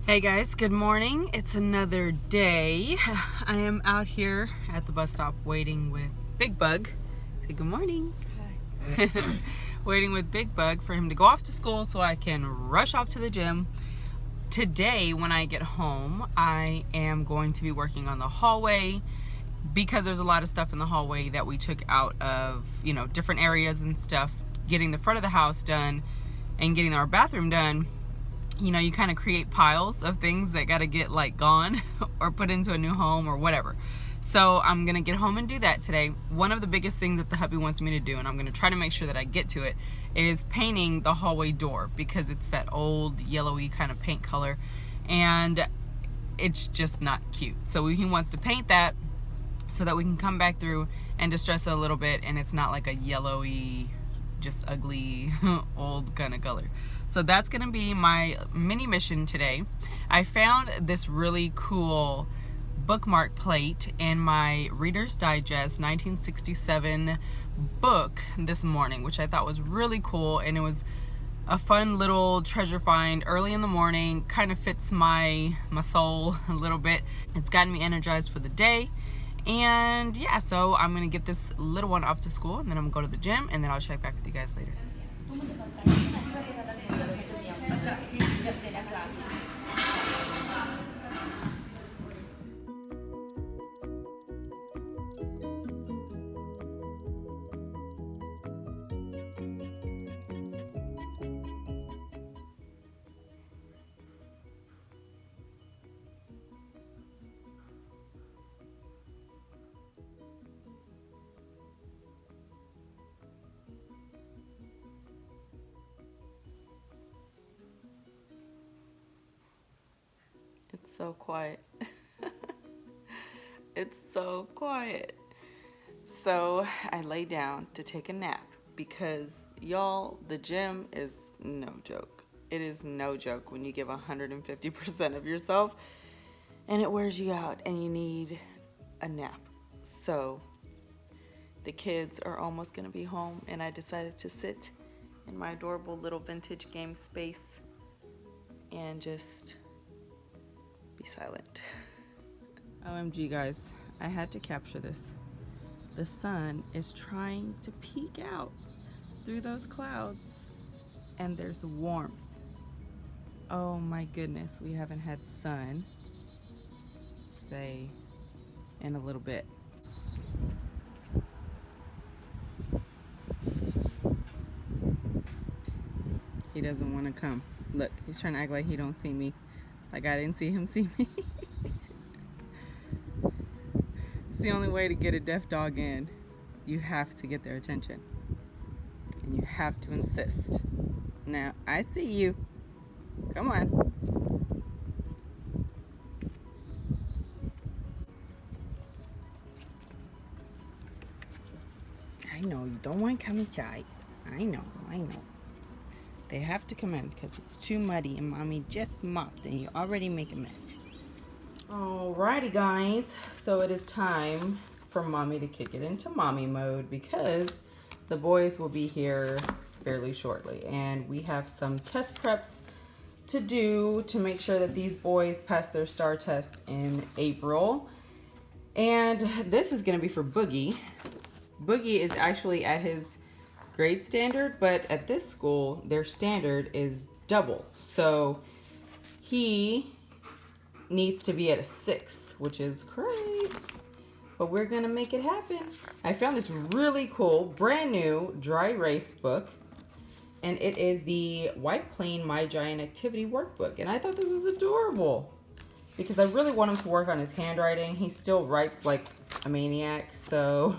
Hey guys, good morning. It's another day. I am out here at the bus stop waiting with Big Bug. Say good morning. Hi. Waiting with Big Bug for him to go off to school so I can rush off to the gym. Today, when I get home, I am going to be working on the hallway because there's a lot of stuff in the hallway that we took out of, different areas and stuff. Getting the front of the house done and getting our bathroom done. You kind of create piles of things that got to get gone or put into a new home or whatever. So I'm going to get home and do that today. One of the biggest things that the hubby wants me to do, and I'm going to try to make sure that I get to it, is painting the hallway door because it's that old yellowy kind of paint color and it's just not cute. So he wants to paint that so that we can come back through and distress it a little bit and it's not like a yellowy, just ugly old kind of color. So that's going to be my mini mission today. I found this really cool bookmark plate in my Reader's Digest 1967 book this morning, which I thought was really cool, and it was a fun little treasure find early in the morning. Kind of fits my soul a little bit. It's gotten me energized for the day. And yeah, so I'm going to get this little one off to school and then I'm going to go to the gym and then I'll check back with you guys later. It's so quiet. It's so quiet. So I lay down to take a nap because y'all, the gym is no joke. It is no joke when you give 150% of yourself and it wears you out and you need a nap. So the kids are almost gonna be home and I decided to sit in my adorable little vintage game space and just be silent. OMG guys, I had to capture this. The sun is trying to peek out through those clouds and there's warmth. Oh my goodness, we haven't had sun, say, in a little bit. He doesn't want to come. Look, he's trying to act like he don't see me. Like I didn't see him see me. It's the only way to get a deaf dog in. You have to get their attention. And you have to insist. Now, I see you. Come on. I know, you don't want to come inside. I know. They have to come in because it's too muddy and mommy just mopped and you already make a mess. Alrighty guys, so it is time for mommy to kick it into mommy mode because the boys will be here fairly shortly and we have some test preps to do to make sure that these boys pass their STAR test in April. And this is going to be for Boogie. Boogie is actually at his grade standard, but at this school their standard is double, so he needs to be at a 6, which is great, but we're gonna make it happen. I found this really cool brand new dry erase book and it is the Wipe Clean My Giant Activity Workbook, and I thought this was adorable because I really want him to work on his handwriting. He still writes like a maniac, so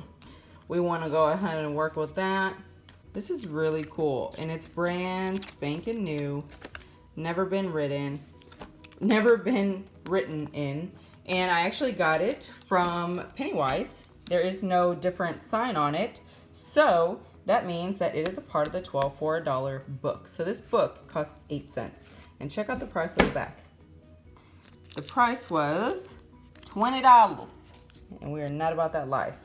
we want to go ahead and work with that. This is really cool and it's brand spanking new, never been written in, and I actually got it from Pennywise. There is no different sign on it, so that means that it is a part of the 12 for $1 book. So this book costs 8 cents, and check out the price of the back. The price was $20, and we are not about that life.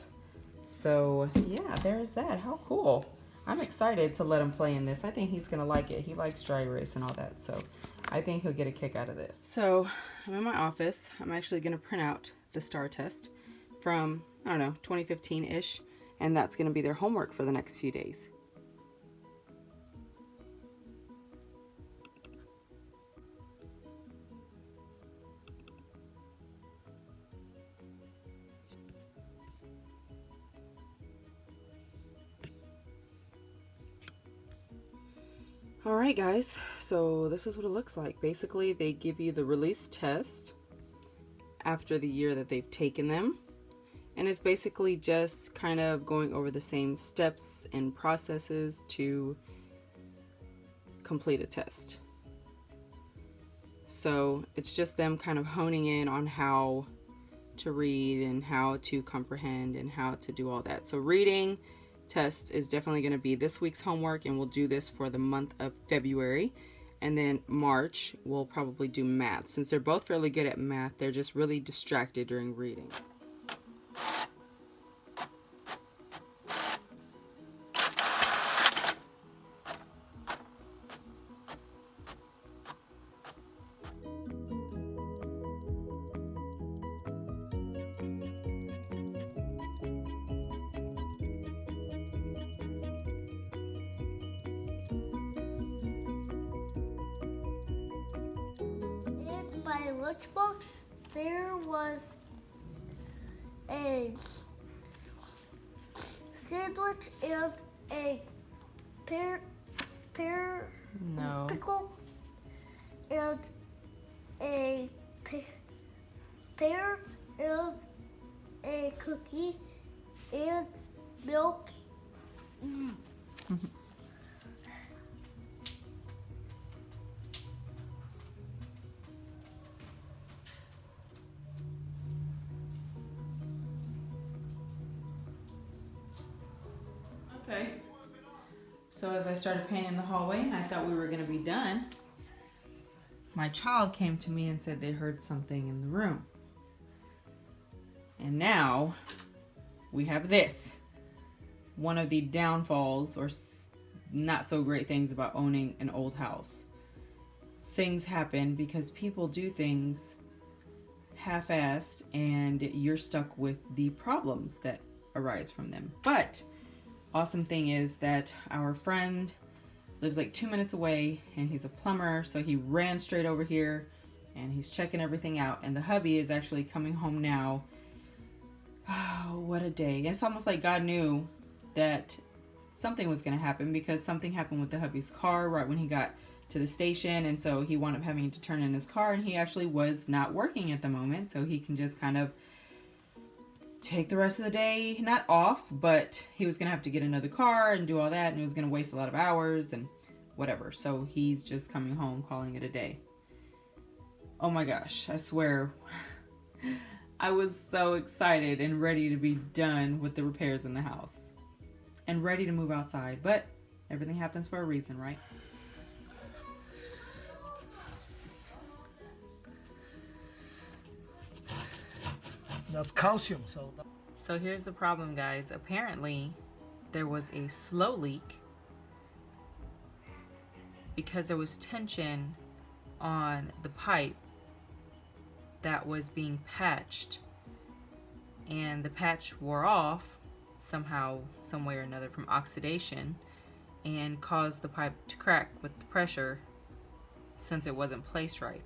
So yeah, there's that. How cool. I'm excited to let him play in this. I think he's gonna like it. He likes dry erase and all that. So I think he'll get a kick out of this. So I'm in my office. I'm actually going to print out the STAR test from, I don't know, 2015-ish. And that's going to be their homework for the next few days. Alright guys, so this is what it looks like. Basically, they give you the release test after the year that they've taken them. And it's basically just kind of going over the same steps and processes to complete a test. So it's just them kind of honing in on how to read and how to comprehend and how to do all that. So reading test is definitely going to be this week's homework, and we'll do this for the month of February. And then March we'll probably do math. Since they're both fairly good at math, they're just really distracted during reading. My lunchbox, there was a sandwich and a pickle and a pear and a cookie and milk. Okay, so as I started painting the hallway and I thought we were going to be done, my child came to me and said they heard something in the room. And now we have this. One of the downfalls or not so great things about owning an old house. Things happen because people do things half-assed and you're stuck with the problems that arise from them. But awesome thing is that our friend lives like 2 minutes away and he's a plumber, so he ran straight over here and he's checking everything out, and the hubby is actually coming home now. Oh, what a day. It's almost like God knew that something was going to happen, because something happened with the hubby's car right when he got to the station, and so he wound up having to turn in his car, and he actually was not working at the moment, so he can just kind of take the rest of the day, not off, but he was gonna have to get another car and do all that, and it was gonna waste a lot of hours and whatever. So he's just coming home, calling it a day. Oh my gosh, I swear I was so excited and ready to be done with the repairs in the house and ready to move outside, but everything happens for a reason, right? That's calcium. So here's the problem, guys. Apparently there was a slow leak because there was tension on the pipe that was being patched, and the patch wore off somehow, some way or another, from oxidation, and caused the pipe to crack with the pressure since it wasn't placed right.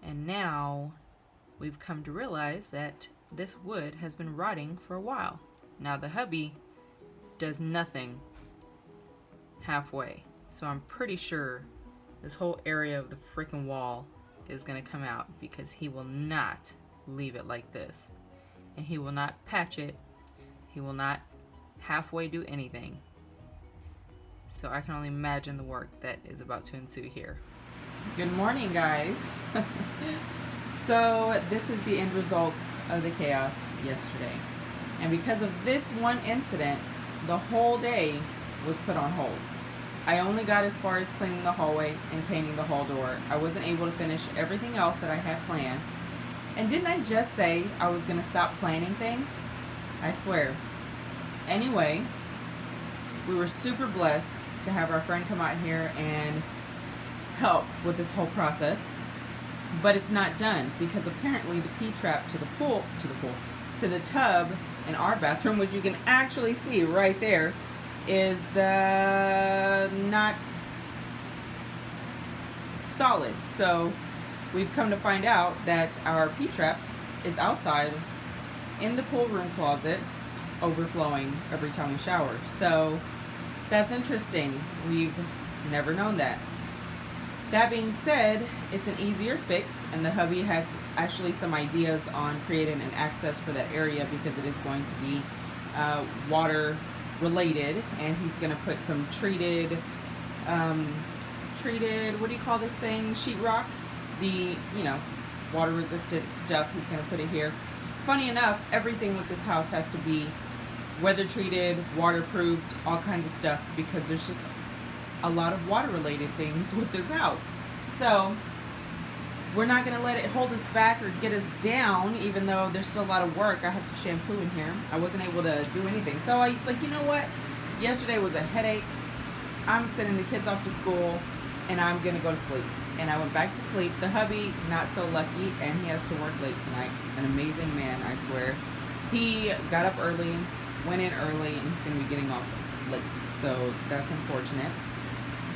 And now we've come to realize that this wood has been rotting for a while. Now the hubby does nothing halfway, so I'm pretty sure this whole area of the freaking wall is gonna come out, because he will not leave it like this, and he will not patch it. He will not halfway do anything. So I can only imagine the work that is about to ensue here. Good morning, guys. So this is the end result of the chaos yesterday. And because of this one incident, the whole day was put on hold. I only got as far as cleaning the hallway and painting the hall door. I wasn't able to finish everything else that I had planned. And didn't I just say I was gonna stop planning things? I swear. Anyway, we were super blessed to have our friend come out here and help with this whole process, but it's not done because apparently the P-trap to the tub in our bathroom, which you can actually see right there, is not solid. So we've come to find out that our P-trap is outside in the pool room closet, overflowing every time we shower. So that's interesting. We've never known that. That being said, it's an easier fix, and the hubby has actually some ideas on creating an access for that area because it is going to be water related, and he's going to put some treated, what do you call this thing? Sheetrock, the, water resistant stuff. He's going to put it here. Funny enough, everything with this house has to be weather treated, waterproofed, all kinds of stuff, because there's just a lot of water related things with this house. So we're not going to let it hold us back or get us down, even though there's still a lot of work. I have to shampoo in here. I wasn't able to do anything. So I was like, you know what? Yesterday was a headache. I'm sending the kids off to school and I'm going to go to sleep. And I went back to sleep. The hubby, not so lucky, and he has to work late tonight. An amazing man, I swear. He got up early, went in early, and he's going to be getting off late. So that's unfortunate.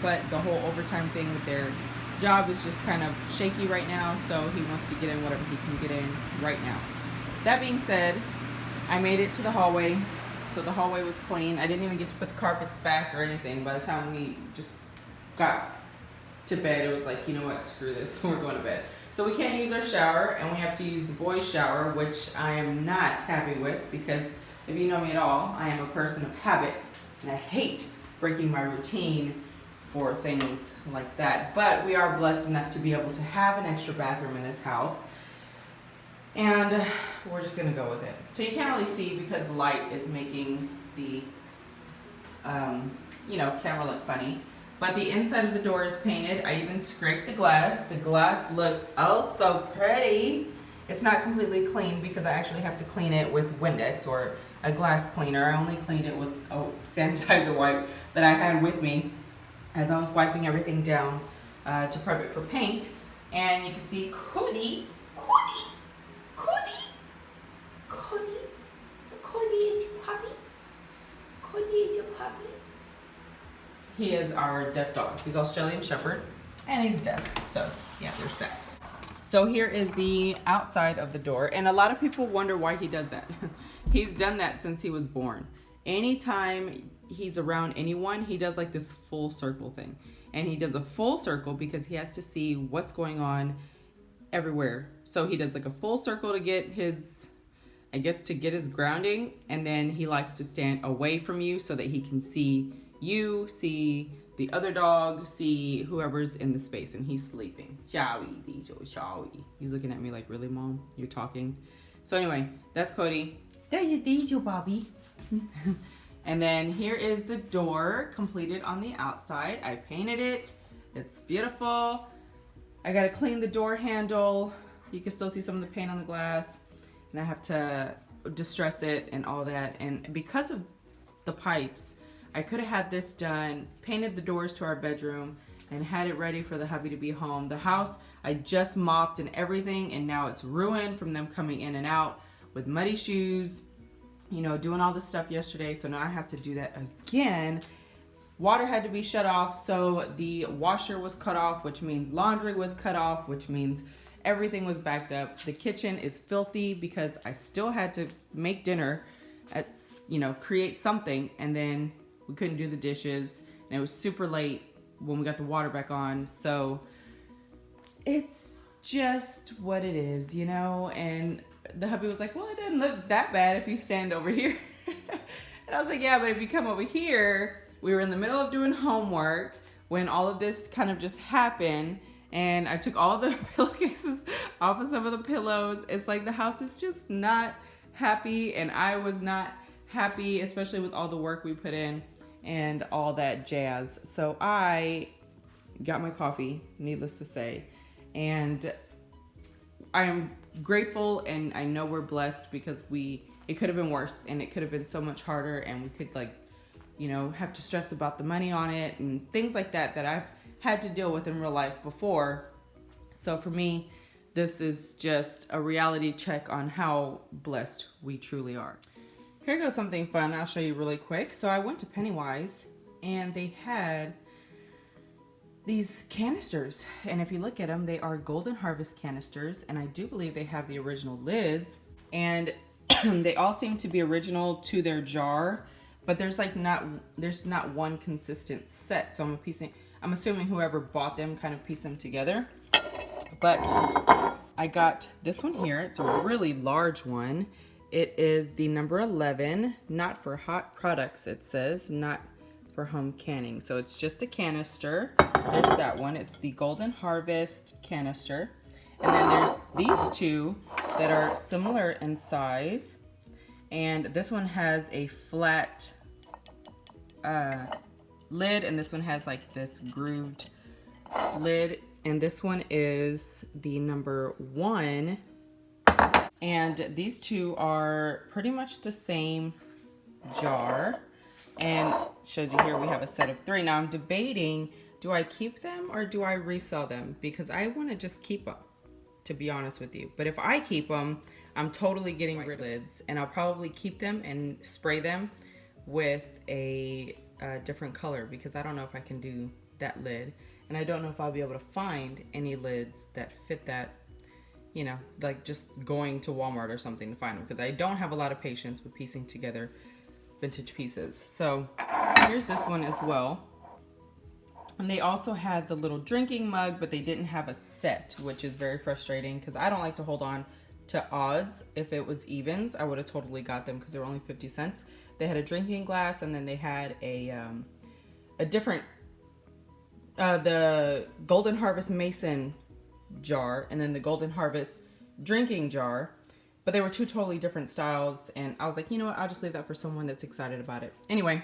But the whole overtime thing with their job is just kind of shaky right now, so he wants to get in whatever he can get in right now. That being said, I made it to the hallway, so the hallway was clean. I didn't even get to put the carpets back or anything. By the time we just got to bed, it was like, you know what, screw this, we're going to bed. So we can't use our shower, and we have to use the boys' shower, which I am not happy with, because if you know me at all, I am a person of habit, and I hate breaking my routine for things like that. But we are blessed enough to be able to have an extra bathroom in this house, and we're just gonna go with it. So you can't really see because the light is making the camera look funny, but the inside of the door is painted. I even scraped the glass. The glass looks oh so pretty. It's not completely clean because I actually have to clean it with Windex or a glass cleaner. I only cleaned it with sanitizer wipe that I had with me as I was wiping everything down to prep it for paint. And you can see Cody is your puppy. Cody is your puppy. He is our deaf dog. He's Australian Shepherd, and he's deaf. So yeah, there's that. So here is the outside of the door, and a lot of people wonder why he does that. He's done that since he was born. Anytime he's around anyone, he does like this full circle thing. And he does a full circle because he has to see what's going on everywhere. So he does like a full circle to get his, grounding. And then he likes to stand away from you so that he can see you, see the other dog, see whoever's in the space. And he's sleeping. Shawi, Shawi. He's looking at me like, really, Mom? You're talking? So anyway, that's Cody. There's your Bobby. And then here is the door completed on the outside. I painted it. It's beautiful. I gotta clean the door handle. You can still see some of the paint on the glass. And I have to distress it and all that. And because of the pipes, I could have had this done, painted the doors to our bedroom, and had it ready for the hubby to be home. The house, I just mopped and everything, and now it's ruined from them coming in and out with muddy shoes, doing all this stuff yesterday. So now I have to do that again. Water had to be shut off, so the washer was cut off, which means laundry was cut off, which means everything was backed up. The kitchen is filthy because I still had to make dinner, create something, and then we couldn't do the dishes, and it was super late when we got the water back on. So it's just what it is, and the hubby was like, well, it doesn't look that bad if you stand over here. And I was like, yeah, but if you come over here, we were in the middle of doing homework when all of this kind of just happened, and I took all the pillowcases off of some of the pillows. It's like the house is just not happy, and I was not happy, especially with all the work we put in and all that jazz. So I got my coffee, needless to say, and I am grateful, and I know we're blessed because it could have been worse, and it could have been so much harder, and we could have to stress about the money on it and things like that I've had to deal with in real life before. So for me, this is just a reality check on how blessed we truly are. Here goes something fun I'll show you really quick. So I went to Pennywise and they had these canisters, and if you look at them, they are Golden Harvest canisters, and I do believe they have the original lids, and they all seem to be original to their jar, but there's not one consistent set. So I'm assuming whoever bought them kind of pieced them together. But I got this one here. It's a really large one. It is the number 11, not for hot products, it says, not for home canning. So it's just a canister. There's that one. It's the Golden Harvest canister. And then there's these two that are similar in size. And this one has a flat lid, and this one has like this grooved lid. And this one is the number 1. And these two are pretty much the same jar. And shows you here we have a set of 3. Now I'm debating, do I keep them or do I resell them? Because I want to just keep them, to be honest with you. But if I keep them, I'm totally getting rid of lids, and I'll probably keep them and spray them with a different color, because I don't know if I can do that lid, and I don't know if I'll be able to find any lids that fit that, you know, like just going to Walmart or something to find them, because I don't have a lot of patience with piecing together vintage pieces. So here's this one as well. And they also had the little drinking mug, but they didn't have a set, which is very frustrating because I don't like to hold on to odds. If it was evens, I would have totally got them because they were only 50 cents. They had a drinking glass, and then they had a different, the Golden Harvest Mason jar, and then the Golden Harvest drinking jar. But they were 2 totally different styles, and I was like, you know what, I'll just leave that for someone that's excited about it. Anyway,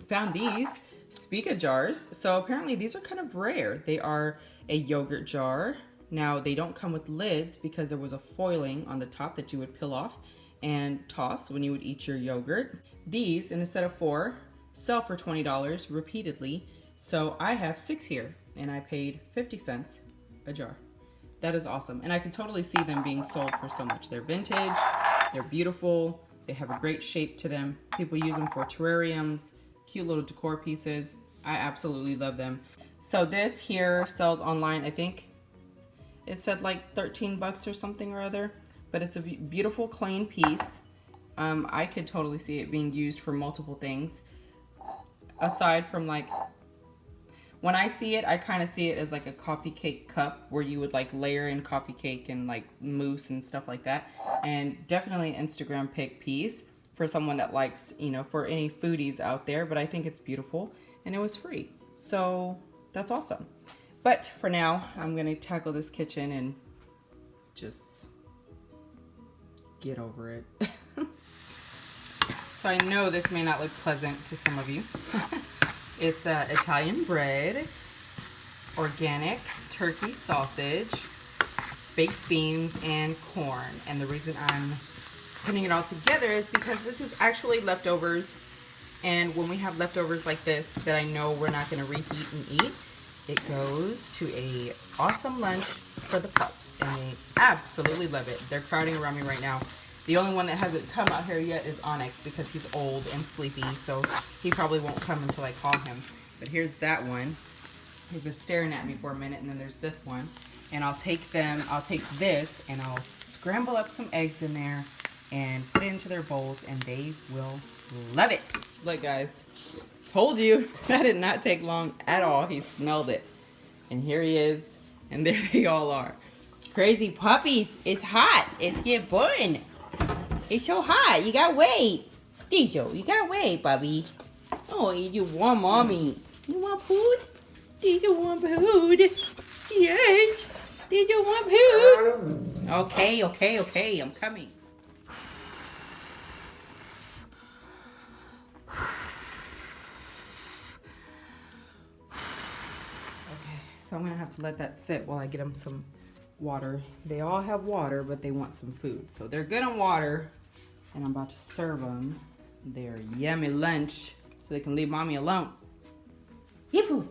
found these Spica jars. So apparently these are kind of rare. They are a yogurt jar. Now they don't come with lids because there was a foiling on the top that you would peel off and toss when you would eat your yogurt. These, in a set of 4, sell for $20 repeatedly. So I have 6 here, and I paid 50 cents a jar. That is awesome. And I can totally see them being sold for so much. They're vintage, they're beautiful, they have a great shape to them. People use them for terrariums, cute little decor pieces. I absolutely love them. So this here sells online, I think it said like 13 bucks or something or other, but it's a beautiful clean piece. I could totally see it being used for multiple things. Aside from like, when I see it, I kind of see it as like a coffee cake cup where you would like layer in coffee cake and like mousse and stuff like that. And definitely an Instagram pick piece for someone that likes, you know, for any foodies out there. But I think it's beautiful, and it was free. So that's awesome. But for now, I'm going to tackle this kitchen and just get over it. So I know this may not look pleasant to some of you. It's Italian bread, organic turkey sausage, baked beans, and corn. And the reason I'm putting it all together is because this is actually leftovers. And when we have leftovers like this that I know we're not going to reheat and eat, it goes to a awesome lunch for the pups. And they absolutely love it. They're crowding around me right now. The only one that hasn't come out here yet is Onyx because he's old and sleepy, so he probably won't come until I call him. But here's that one. He was staring at me for a minute, and then there's this one. And I'll take this and I'll scramble up some eggs in there and put it into their bowls, and they will love it. Look, guys, told you that did not take long at all. He smelled it. And here he is, and there they all are. Crazy puppies, it's hot. It's get born. It's so hot. You gotta wait. Diesel, you gotta wait, Bubby. Oh, you want mommy. You want food? Did you want food? Yes. Did you want food? Okay. I'm coming. Okay, so I'm gonna have to let that sit while I get them some water. They all have water, but they want some food. So they're good on water, and I'm about to serve them their yummy lunch so they can leave mommy alone. Yippoo!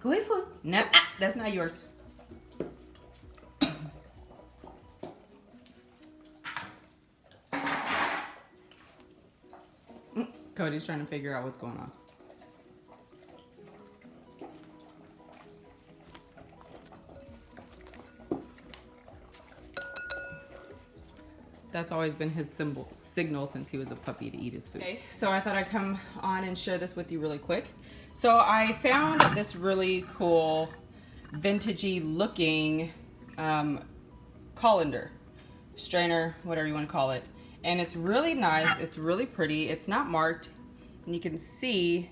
Go eat food. No, that's not yours. Cody's trying to figure out what's going on. That's always been his signal since he was a puppy to eat his food. Okay, so I thought I'd come on and share this with you really quick. So I found this really cool vintagey looking colander, strainer, whatever you want to call it. And it's really nice, it's really pretty, it's not marked, and you can see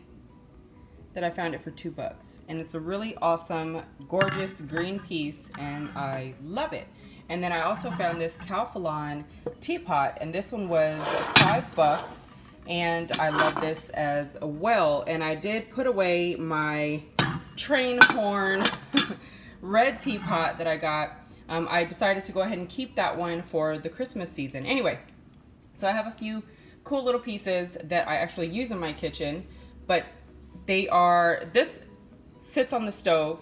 that I found it for $2. And it's a really awesome, gorgeous green piece, and I love it. And then I also found this Calphalon teapot, and this one was $5, and I love this as well. And I did put away my train horn red teapot that I got. I decided to go ahead and keep that one for the Christmas season. Anyway, so I have a few cool little pieces that I actually use in my kitchen, but they are, this sits on the stove,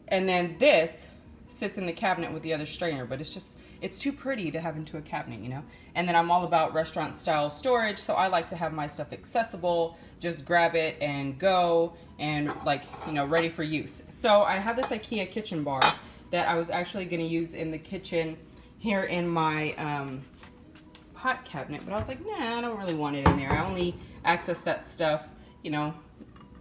and then this sits in the cabinet with the other strainer, but it's too pretty to have into a cabinet, you know? And then I'm all about restaurant style storage, so I like to have my stuff accessible, just grab it and go, and like, you know, ready for use. So I have this IKEA kitchen bar that I was actually gonna use in the kitchen here in my pot cabinet, but I was like, nah, I don't really want it in there. I only access that stuff, you know,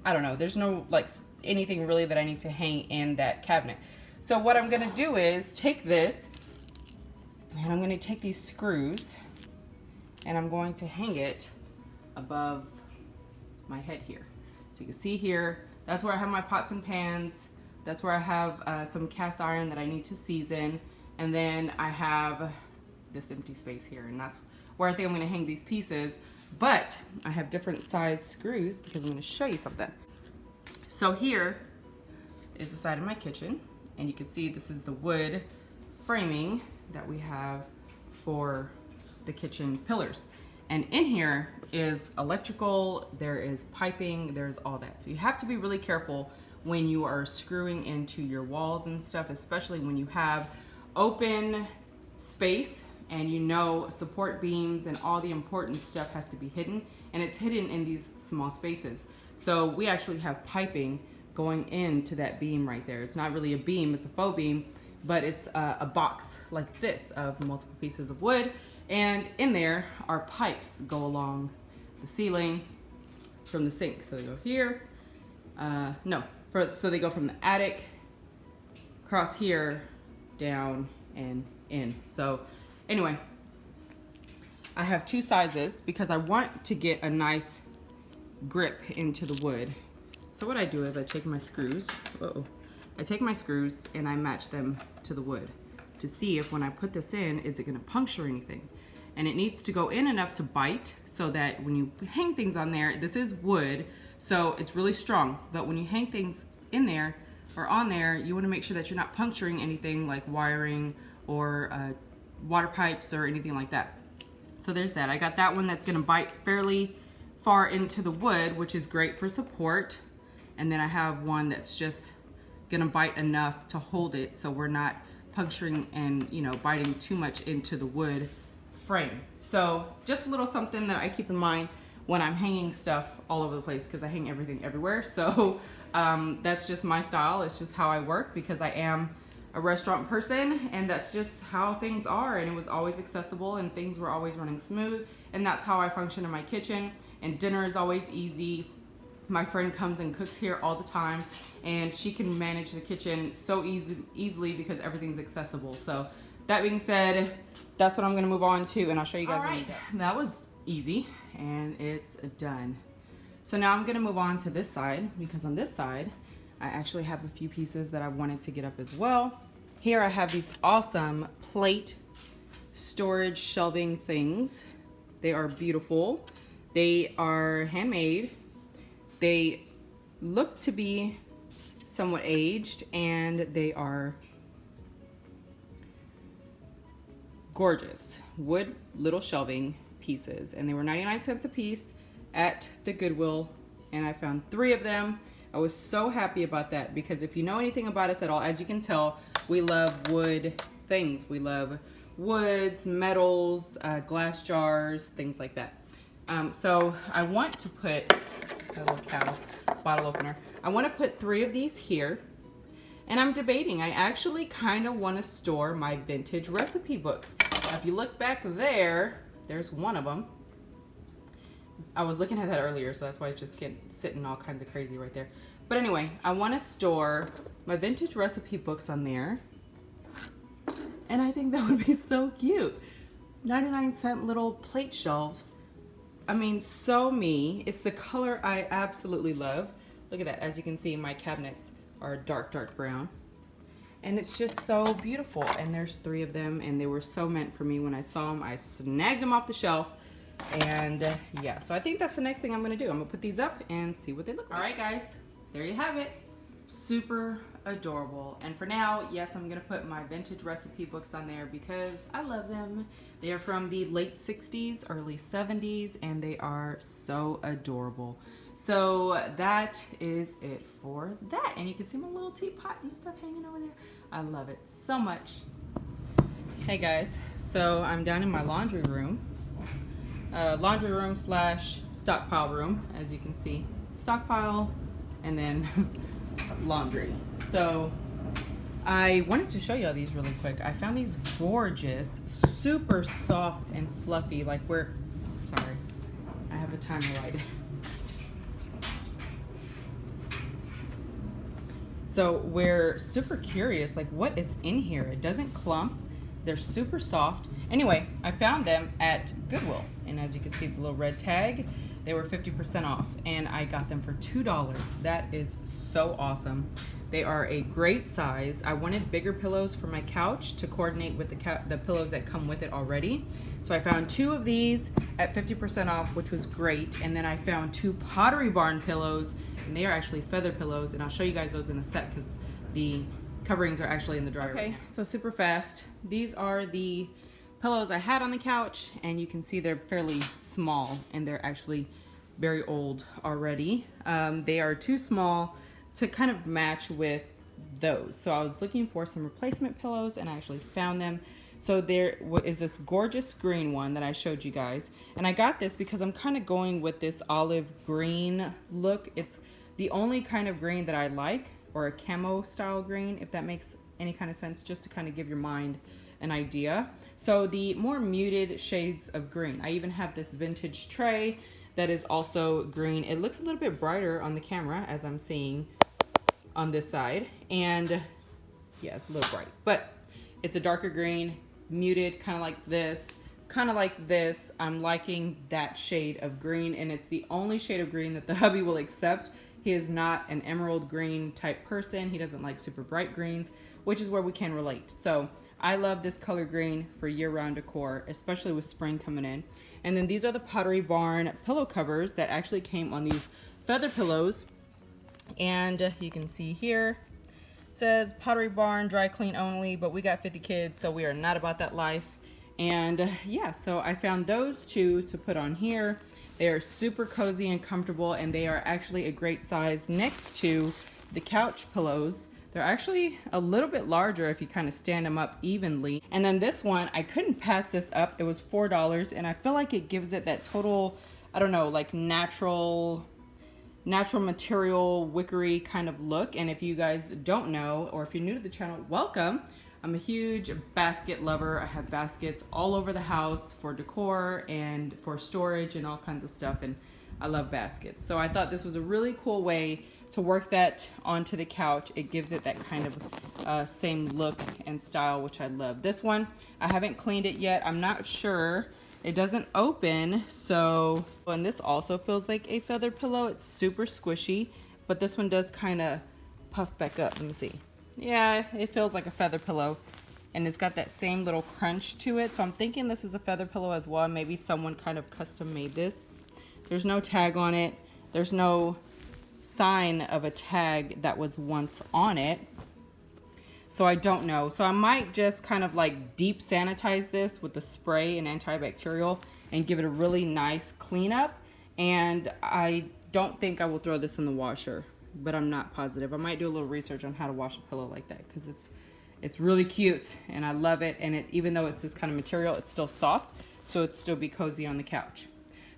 I don't know, there's no like anything really that I need to hang in that cabinet. So what I'm gonna do is take this, and I'm gonna take these screws, and I'm going to hang it above my head here. So you can see here, that's where I have my pots and pans. That's where I have some cast iron that I need to season. And then I have this empty space here, and that's where I think I'm gonna hang these pieces. But I have different size screws because I'm gonna show you something. So here is the side of my kitchen, and you can see this is the wood framing that we have for the kitchen pillars. And in here is electrical, there is piping, there's all that. So you have to be really careful when you are screwing into your walls and stuff, especially when you have open space and you know support beams and all the important stuff has to be hidden, and it's hidden in these small spaces. So we actually have piping going into that beam right there. It's not really a beam, it's a faux beam, but it's a box like this of multiple pieces of wood, and in there are pipes go along the ceiling from the sink. So they go here, so they go from the attic across here down and in. So anyway, I have two sizes because I want to get a nice grip into the wood. So what I do is I take my screws, and I match them to the wood to see if when I put this in, is it gonna puncture anything? And it needs to go in enough to bite so that when you hang things on there, this is wood, so it's really strong, but when you hang things in there or on there, you wanna make sure that you're not puncturing anything like wiring or water pipes or anything like that. So there's that. I got that one that's gonna bite fairly far into the wood, which is great for support. And then I have one that's just gonna bite enough to hold it so we're not puncturing and, you know, biting too much into the wood frame. So just a little something that I keep in mind when I'm hanging stuff all over the place, because I hang everything everywhere. So that's just my style. It's just how I work because I am a restaurant person, and that's just how things are, and it was always accessible and things were always running smooth, and that's how I function in my kitchen. And dinner is always easy. My friend comes and cooks here all the time, and she can manage the kitchen so easily because everything's accessible. So that being said, that's what I'm gonna move on to, and I'll show you guys when we get. That was easy, and it's done. So now I'm gonna move on to this side, because on this side, I actually have a few pieces that I wanted to get up as well. Here I have these awesome plate storage shelving things. They are beautiful. They are handmade. They look to be somewhat aged, and they are gorgeous wood little shelving pieces, and they were 99 cents a piece at the Goodwill, and I found 3 of them. I was so happy about that because if you know anything about us at all, as you can tell, we love wood things. We love woods, metals, glass jars, things like that. So I want to put a little cow bottle opener. I want to put 3 of these here. And I'm debating. I actually kind of want to store my vintage recipe books. Now, if you look back there, there's one of them. I was looking at that earlier, so that's why it's just sitting all kinds of crazy right there. But anyway, I want to store my vintage recipe books on there. And I think that would be so cute. 99-cent little plate shelves. I mean, so me. It's the color I absolutely love. Look at that. As you can see, my cabinets are dark brown. And it's just so beautiful. And there's 3 of them, and they were so meant for me. When I saw them, I snagged them off the shelf. And yeah, so I think that's the next thing I'm gonna do. I'm gonna put these up and see what they look like. All right, guys, there you have it. Super adorable. And for now, yes, I'm gonna put my vintage recipe books on there because I love them. They are from the late 60s, early 70s, and they are so adorable. So that is it for that. And you can see my little teapot and stuff hanging over there. I love it so much. Hey guys, so I'm down in my laundry room. Slash stockpile room, as you can see. Stockpile and then laundry. So I wanted to show y'all these really quick. I found these gorgeous, super soft and fluffy, like sorry, I have a timer light. So we're super curious, like what is in here? It doesn't clump. They're super soft. Anyway, I found them at Goodwill. And as you can see, the little red tag, they were 50% off. And I got them for $2. That is so awesome. They are a great size. I wanted bigger pillows for my couch to coordinate with the pillows that come with it already. So I found 2 of these at 50% off, which was great. And then I found 2 Pottery Barn pillows, and they are actually feather pillows. And I'll show you guys those in a sec because the coverings are actually in the dryer. Okay, so super fast. These are the pillows I had on the couch, and you can see they're fairly small, and they're actually very old already. They are too small to kind of match with those. So I was looking for some replacement pillows, and I actually found them. So there is this gorgeous green one that I showed you guys. And I got this because I'm kind of going with this olive green look. It's the only kind of green that I like, or a camo style green, if that makes any kind of sense, just to kind of give your mind an idea. So the more muted shades of green. I even have this vintage tray that is also green. It looks a little bit brighter on the camera, as I'm seeing on this side. And yeah, it's a little bright, but it's a darker green, muted, kind of like this, kind of like this. I'm liking that shade of green, and it's the only shade of green that the hubby will accept. He is not an emerald green type person. He doesn't like super bright greens, which is where we can relate. So I love this color green for year-round decor, especially with spring coming in. And then these are the Pottery Barn pillow covers that actually came on these feather pillows. And you can see here, it says Pottery Barn dry clean only, but we got 50 kids, so we are not about that life. And yeah, so I found those 2 to put on here. They are super cozy and comfortable, and they are actually a great size next to the couch pillows. They're actually a little bit larger if you kind of stand them up evenly. And then this one, I couldn't pass this up. It was $4, and I feel like it gives it that total, I don't know, like natural material, wickery kind of look. And if you guys don't know, or if you're new to the channel, welcome. I'm a huge basket lover. I have baskets all over the house for decor and for storage and all kinds of stuff, and I love baskets. So I thought this was a really cool way to work that onto the couch. It gives it that kind of same look and style, which I love. This one, I haven't cleaned it yet. I'm not sure. It doesn't open, so, and this also feels like a feather pillow. It's super squishy, but this one does kind of puff back up. Let me see. Yeah, it feels like a feather pillow, and it's got that same little crunch to it. So I'm thinking this is a feather pillow as well. Maybe someone kind of custom made this. There's no tag on it. There's no sign of a tag that was once on it. So I don't know. So I might just kind of like deep sanitize this with the spray and antibacterial and give it a really nice cleanup. And I don't think I will throw this in the washer. but I'm not positive. I might do a little research on how to wash a pillow like that, because it's really cute and I love it. And even though it's this kind of material, it's still soft, so it'd still be cozy on the couch.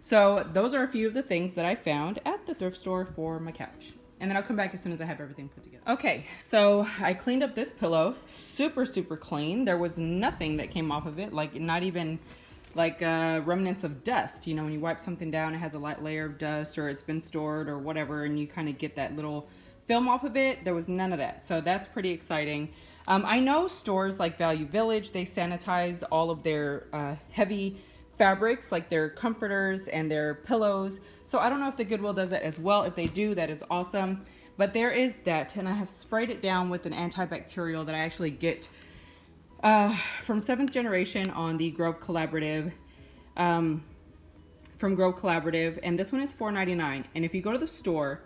So those are a few of the things that I found at the thrift store for my couch. And then I'll come back as soon as I have everything put together. Okay, so I cleaned up this pillow, super clean. There was nothing that came off of it, like not even like remnants of dust. You know, when you wipe something down, it has a light layer of dust, or it's been stored or whatever, and you kind of get that little film off of it. There was none of that, so that's pretty exciting. I know stores like Value Village, they sanitize all of their heavy fabrics, like their comforters and their pillows. So I don't know if the Goodwill does that as well. If they do, that is awesome. But there is that, and I have sprayed it down with an antibacterial that I actually get from 7th Generation on the Grove Collaborative, from Grove Collaborative, and this one is $4.99. And if you go to the store,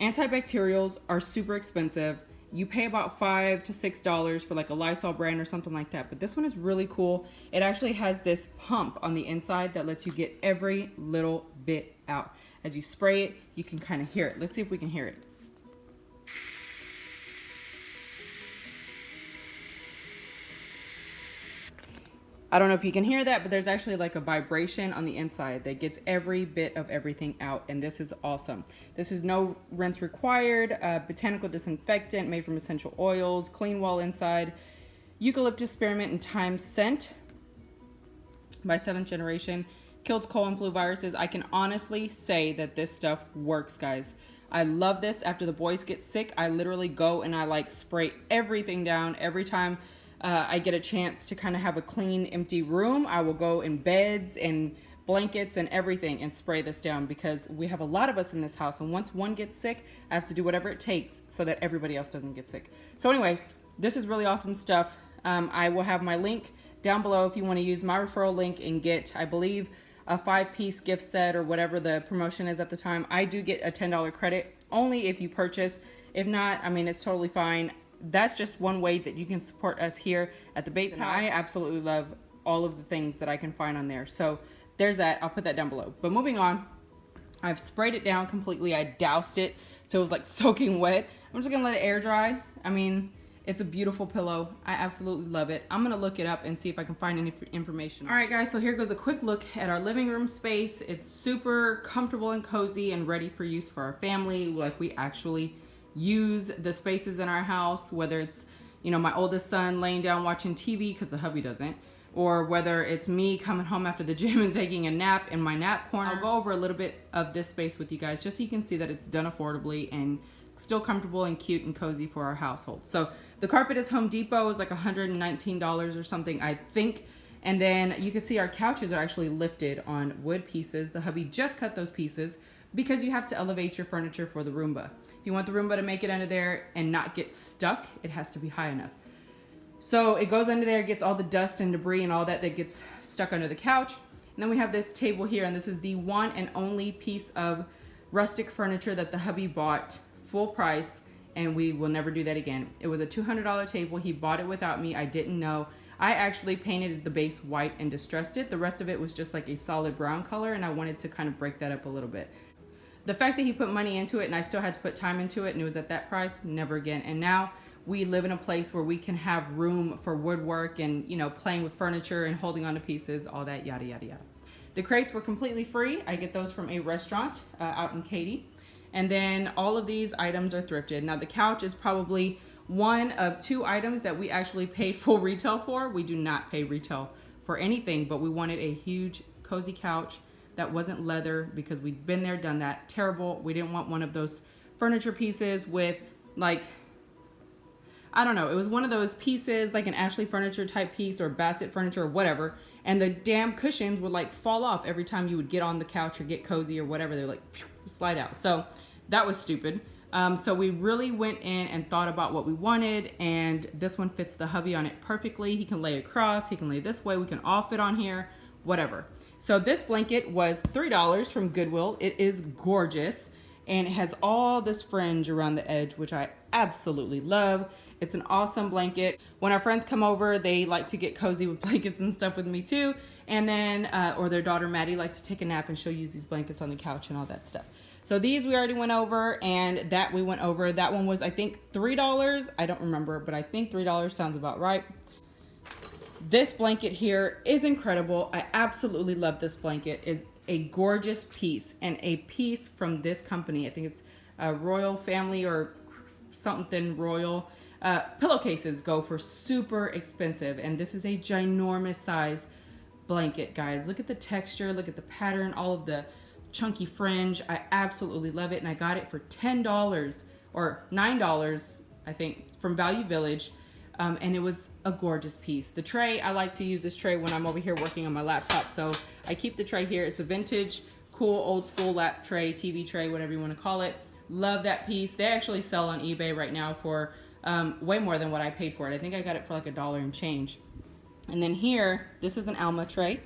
antibacterials are super expensive. You pay about $5 to $6 for like a Lysol brand or something like that. But this one is really cool. It actually has this pump on the inside that lets you get every little bit out. As you spray it, you can kind of hear it. Let's see if we can hear it. I don't know if you can hear that, but there's actually like a vibration on the inside that gets every bit of everything out, and this is awesome. This is no rinse required, botanical disinfectant made from essential oils, clean wall inside, eucalyptus, spearmint, and thyme scent by 7th Generation, kills cold and flu viruses. I can honestly say that this stuff works, guys. I love this. After the boys get sick, I literally go and I like spray everything down every time. I get a chance to kind of have a clean, empty room. I will go in beds and blankets and everything and spray this down, because we have a lot of us in this house, and once one gets sick, I have to do whatever it takes so that everybody else doesn't get sick. So anyways, this is really awesome stuff. I will have my link down below if you want to use my referral link and get, I believe, a 5-piece gift set or whatever the promotion is at the time. I do get a $10 credit only if you purchase. If not, I mean, it's totally fine. That's just one way that you can support us here at the Bates House. I absolutely love all of the things that I can find on there. So there's that. I'll put that down below. But moving on, I've sprayed it down completely. I doused it so it was like soaking wet. I'm just gonna let it air dry. I mean, it's a beautiful pillow. I absolutely love it. I'm gonna look it up and see if I can find any information. All right, guys, so here goes a quick look at our living room space. It's super comfortable and cozy and ready for use for our family. Like, we actually use the spaces in our house, whether it's, you know, my oldest son laying down watching TV because the hubby doesn't, or whether it's me coming home after the gym and taking a nap in my nap corner. I'll go over a little bit of this space with you guys just so you can see that it's done affordably and still comfortable and cute and cozy for our household. So the carpet is Home Depot. It's like $119 or something, I think. And then you can see our couches are actually lifted on wood pieces. The hubby just cut those pieces because you have to elevate your furniture for the Roomba. If you want the Roomba to make it under there and not get stuck, it has to be high enough. So it goes under there, gets all the dust and debris and all that gets stuck under the couch. And then we have this table here, and this is the one and only piece of rustic furniture that the hubby bought full price, and we will never do that again. It was a $200 table. He bought it without me. I didn't know. I actually painted the base white and distressed it. The rest of it was just like a solid brown color, and I wanted to kind of break that up a little bit. The fact that he put money into it and I still had to put time into it and it was at that price, never again. And now we live in a place where we can have room for woodwork and, you know, playing with furniture and holding on to pieces, all that, yada, yada, yada. The crates were completely free. I get those from a restaurant out in Katy. And then all of these items are thrifted. Now the couch is probably one of 2 items that we actually paid full retail for. We do not pay retail for anything, but we wanted a huge cozy couch that wasn't leather because we'd been there, done that. Terrible. We didn't want one of those furniture pieces with, like, I don't know. It was one of those pieces, like an Ashley Furniture type piece or Bassett Furniture or whatever. And the damn cushions would like fall off every time you would get on the couch or get cozy or whatever. They're like, phew, slide out. So that was stupid. So we really went in and thought about what we wanted. And this one fits the hubby on it perfectly. He can lay across. He can lay this way. We can all fit on here, whatever. So this blanket was $3 from Goodwill. It is gorgeous, and it has all this fringe around the edge, which I absolutely love. It's an awesome blanket. When our friends come over, they like to get cozy with blankets and stuff with me too. And then, or their daughter Maddie likes to take a nap and she'll use these blankets on the couch and all that stuff. So these we already went over, and that we went over. That one was, I think, $3. I don't remember, but I think $3 sounds about right. This blanket here is incredible. I absolutely love this blanket. It's a gorgeous piece, and a piece from this company. I think it's a Royal Family or something Royal. Pillowcases go for super expensive, and this is a ginormous size blanket, guys. Look at the texture, look at the pattern, all of the chunky fringe. I absolutely love it, and I got it for $10 or $9, I think, from Value Village. And it was a gorgeous piece. The tray, I like to use this tray when I'm over here working on my laptop. So I keep the tray here. It's a vintage, cool, old school lap tray, TV tray, whatever you want to call it. Love that piece. They actually sell on eBay right now for way more than what I paid for it. I think I got it for like $1 and change. And then here, this is an Alma tray.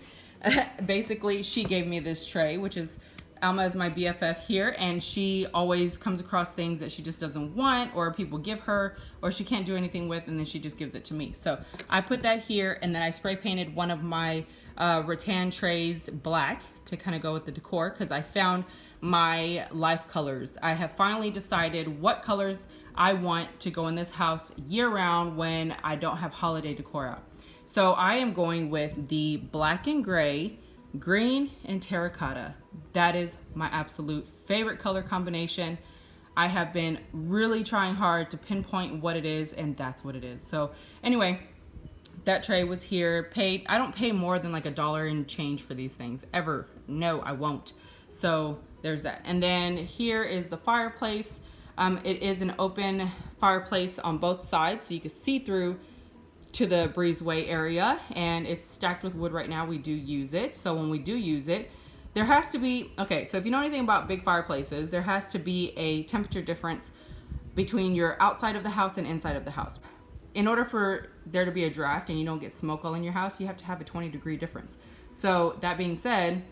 Basically, she gave me this tray, which is, Alma is my BFF here, and she always comes across things that she just doesn't want, or people give her, or she can't do anything with, and then she just gives it to me. So I put that here, and then I spray painted one of my rattan trays black to kind of go with the decor, because I found my life colors. I have finally decided what colors I want to go in this house year round when I don't have holiday decor out. So I am going with the black and gray, green and terracotta. That is my absolute favorite color combination. I have been really trying hard to pinpoint what it is, and that's what it is. So anyway, that tray was here. I don't pay more than like $1 and change for these things ever. No, I won't. So there's that. And then here is the fireplace. It is an open fireplace on both sides, so you can see through to the breezeway area, and it's stacked with wood right now. We do use it. So when we do use it, there has to be, okay, so if you know anything about big fireplaces, there has to be a temperature difference between your outside of the house and inside of the house. In order for there to be a draft and you don't get smoke all in your house, you have to have a 20-degree difference. So that being said,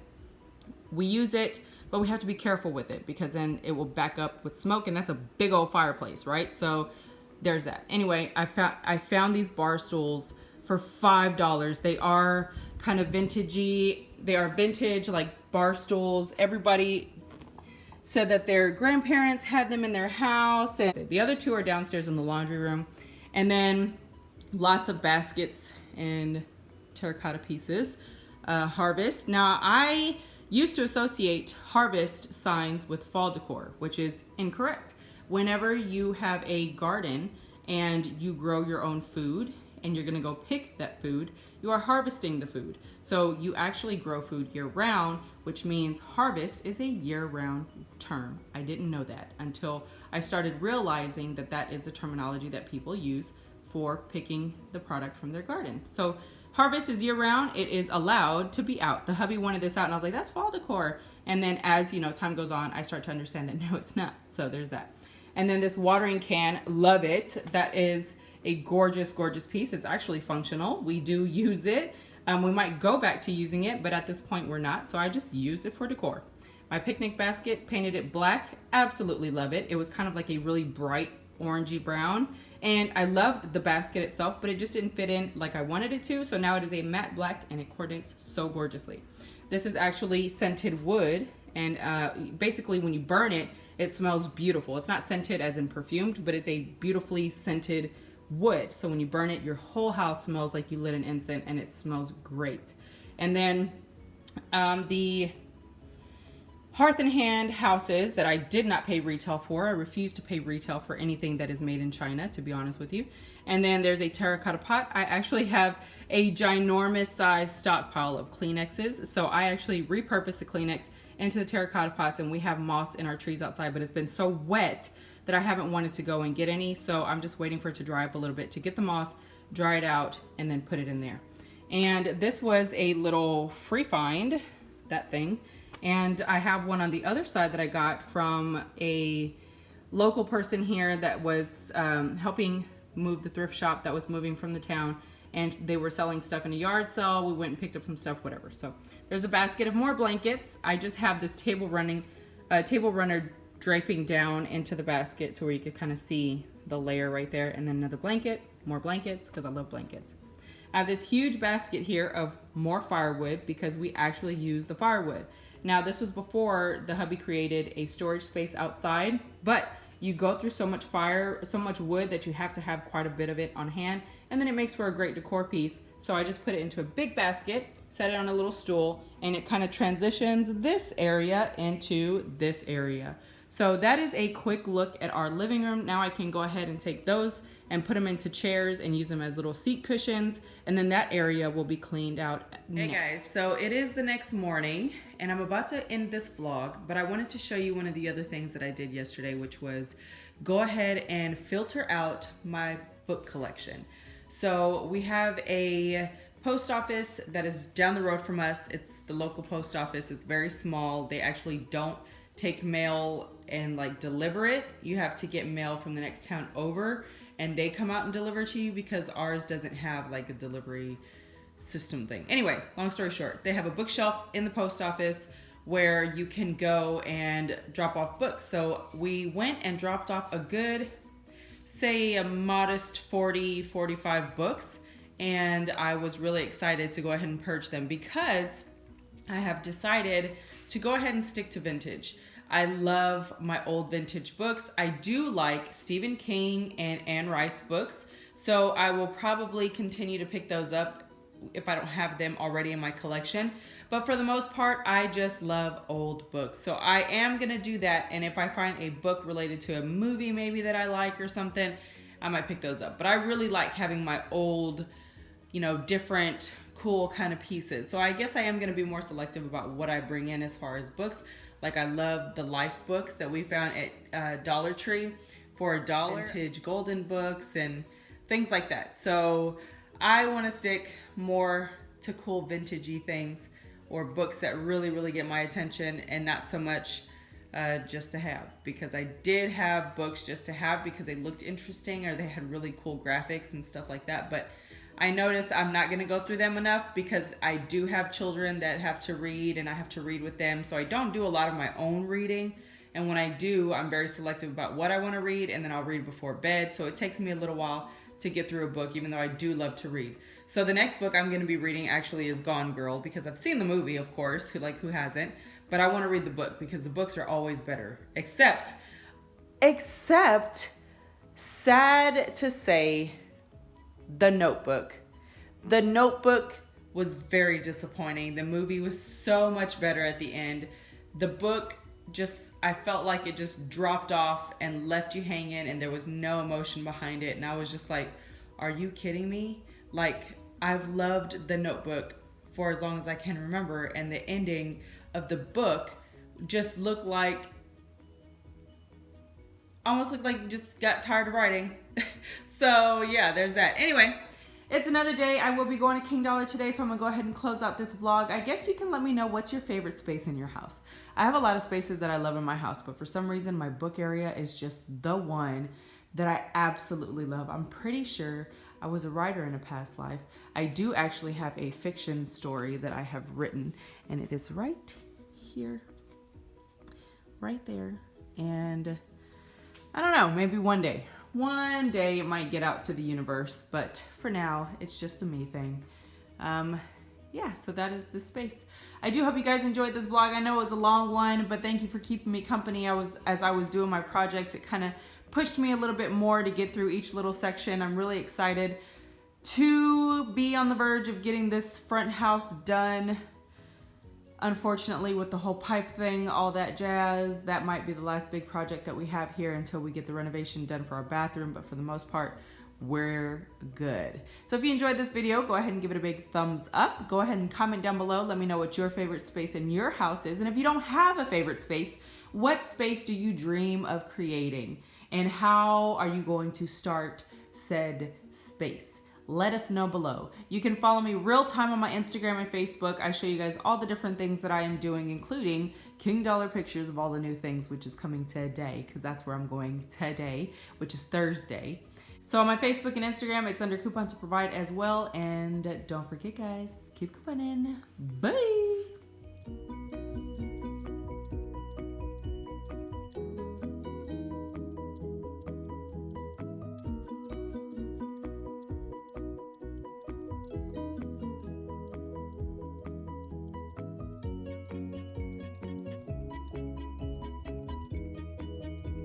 we use it, but we have to be careful with it, because then it will back up with smoke, and that's a big old fireplace, right? So there's that. Anyway, I found these bar stools for $5. They are kind of vintagey. They are vintage, like bar stools. Everybody said that their grandparents had them in their house, and the other two are downstairs in the laundry room. And then lots of baskets and terracotta pieces. Harvest. Now, I used to associate harvest signs with fall decor, which is incorrect. Whenever you have a garden and you grow your own food and you're gonna go pick that food, you are harvesting the food. So you actually grow food year round, which means harvest is a year round term. I didn't know that until I started realizing that that is the terminology that people use for picking the product from their garden. So harvest is year round. It is allowed to be out. The hubby wanted this out, and I was like, that's fall decor. And then as time goes on, I start to understand that no, it's not. So there's that. And then this watering can, love it. That is a gorgeous, gorgeous piece. It's actually functional. We do use it. We might go back to using it, but at this point we're not. So I just used it for decor. My picnic basket, painted it black. Absolutely love it. It was kind of like a really bright orangey brown. And I loved the basket itself, but it just didn't fit in like I wanted it to. So now it is a matte black, and it coordinates so gorgeously. This is actually scented wood. And basically when you burn it, it smells beautiful. It's not scented as in perfumed, but it's a beautifully scented wood. So when you burn it, your whole house smells like you lit an incense, and it smells great. And then the Hearth and Hand houses that I did not pay retail for. I refuse to pay retail for anything that is made in China, to be honest with you. And then there's a terracotta pot. I actually have a ginormous size stockpile of Kleenexes. So I actually repurposed the Kleenex into the terracotta pots, and we have moss in our trees outside, but it's been so wet that I haven't wanted to go and get any. So I'm just waiting for it to dry up a little bit to get the moss, dry it out, and then put it in there. And this was a little free find, that thing. And I have one on the other side that I got from a local person here that was helping move the thrift shop that was moving from the town. And they were selling stuff in a yard sale. We went and picked up some stuff, whatever. So there's a basket of more blankets. I just have this table runner draping down into the basket to where you could kind of see the layer right there. And then another blanket, more blankets, because I love blankets. I have this huge basket here of more firewood because we actually use the firewood. Now this was before the hubby created a storage space outside, but you go through so much wood that you have to have quite a bit of it on hand, and then it makes for a great decor piece. So I just put it into a big basket, set it on a little stool, and it kind of transitions this area into this area. So that is a quick look at our living room. Now I can go ahead and take those and put them into chairs and use them as little seat cushions, and then that area will be cleaned out next. Hey guys, so it is the next morning and I'm about to end this vlog, but I wanted to show you one of the other things that I did yesterday, which was go ahead and filter out my book collection. So we have a post office that is down the road from us. It's the local post office. It's very small. They actually don't take mail and like deliver it. You have to get mail from the next town over, and they come out and deliver to you because ours doesn't have like a delivery system thing. Anyway, long story short, they have a bookshelf in the post office where you can go and drop off books. So we went and dropped off a good, say a modest 40, 45 books. And I was really excited to go ahead and purge them because I have decided to go ahead and stick to vintage. I love my old vintage books. I do like Stephen King and Anne Rice books. So I will probably continue to pick those up if I don't have them already in my collection. But for the most part, I just love old books. So I am gonna do that. And if I find a book related to a movie maybe that I like or something, I might pick those up. But I really like having my old, you know, different cool kind of pieces. So I guess I am gonna be more selective about what I bring in as far as books. Like I love the Life books that we found at Dollar Tree for $1. Vintage golden books and things like that. So I want to stick more to cool vintagey things or books that really, really get my attention and not so much just to have. Because I did have books just to have because they looked interesting or they had really cool graphics and stuff like that. But I noticed I'm not going to go through them enough because I do have children that have to read and I have to read with them. So I don't do a lot of my own reading. And when I do, I'm very selective about what I want to read, and then I'll read before bed. So it takes me a little while to get through a book, even though I do love to read. So the next book I'm going to be reading actually is Gone Girl, because I've seen the movie, of course, who hasn't, but I want to read the book because the books are always better. Except, sad to say, The Notebook. The Notebook was very disappointing. The movie was so much better at the end. The book I felt like it just dropped off and left you hanging and there was no emotion behind it. And I was just like, are you kidding me? Like, I've loved The Notebook for as long as I can remember. And the ending of the book just almost looked like you just got tired of writing. So yeah, there's that. Anyway, it's another day. I will be going to King Dollar today, so I'm gonna go ahead and close out this vlog. I guess you can let me know what's your favorite space in your house. I have a lot of spaces that I love in my house, but for some reason my book area is just the one that I absolutely love. I'm pretty sure I was a writer in a past life. I do actually have a fiction story that I have written, and it is right here, right there. And I don't know, maybe one day it might get out to the universe, but for now it's just a me thing. Yeah, so that is the space. I do hope you guys enjoyed this vlog. I know it was a long one, but thank you for keeping me company. As I was doing my projects, it kind of pushed me a little bit more to get through each little section. I'm really excited to be on the verge of getting this front house done. Unfortunately, with the whole pipe thing, all that jazz, that might be the last big project that we have here until we get the renovation done for our bathroom. But for the most part, we're good. So if you enjoyed this video, go ahead and give it a big thumbs up. Go ahead and comment down below. Let me know what your favorite space in your house is. And if you don't have a favorite space, what space do you dream of creating? And how are you going to start said space? Let us know below. You can follow me real time on my Instagram and Facebook. I show you guys all the different things that I am doing, including King Dollar pictures of all the new things, which is coming today, because that's where I'm going today, which is Thursday. So on my Facebook and Instagram, it's under Coupon to Provide as well. And don't forget, guys, keep couponing. Bye.